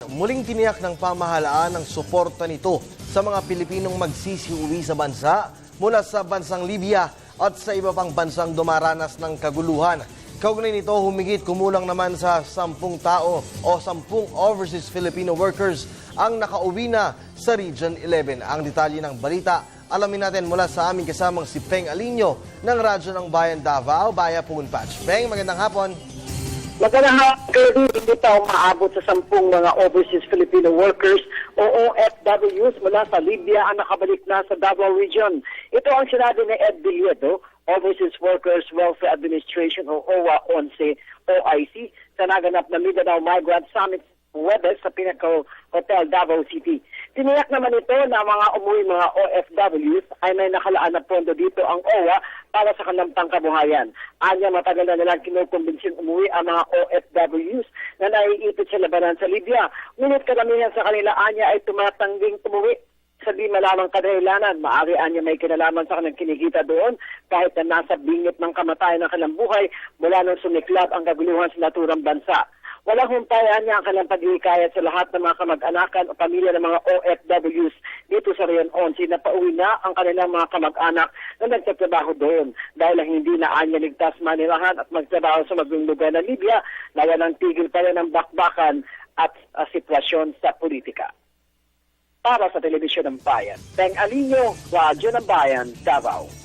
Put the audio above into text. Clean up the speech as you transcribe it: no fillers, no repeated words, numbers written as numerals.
Muling tiniyak ng pamahalaan ang suporta nito sa mga Pilipinong magsisiuwi sa bansa mula sa bansang Libya at sa iba pang bansang dumaranas ng kaguluhan. Kaugnay nito, humigit kumulang naman sa 10 tao o 10 overseas Filipino workers ang nakauwi na sa Region 11. Ang detalye ng balita, alamin natin mula sa aming kasamang si Peng Alinio ng Radyo ng Bayan Davao, Baya Punpatch. Peng, magandang hapon. Magandang hapon, hindi pa umaabot sa 10 mga overseas Filipino workers o OFWs mula sa Libya ang nakabalik na sa Davao Region. Ito ang sinabi ni Ed Villedo, Overseas Workers Welfare Administration o OWA-11 OIC sa naganap na Mindanao Migrant Summit Webes sa Pinnacle Hotel, Davao City. Tiniyak naman ito na mga umuwi mga OFWs ay may nakalaan na pondo dito ang OWA para sa kanilang pangkabuhayan. Anya matagal na nilang kinukumbinsin umuwi ang mga OFWs na naiipit sa labanan sa Libya. Ngunit karamihan sa kanila anya ay tumatangging umuwi sa di malamang kadahilanan. Maaari anya may kinalaman sa kanilang kinikita doon kahit na nasa bingit ng kamatayan ng kanilang buhay mula nang sumiklab ang kaguluhan sa naturang bansa. Walang humpayan niya ang kanilang paghihikayat sa lahat ng mga kamag-anakan o pamilya ng mga OFWs dito sa Region 11 na pauwi na ang kanilang mga kamag-anak na nagtatrabaho doon dahil hindi na anya ligtas manirahan at magtrabaho sa maging lugar ng Libya na walang tigil pa rin ang bakbakan at sitwasyon sa politika. Para sa Telebisyon ng Bayan, Peng Alinio, Radyo ng Bayan, Davao.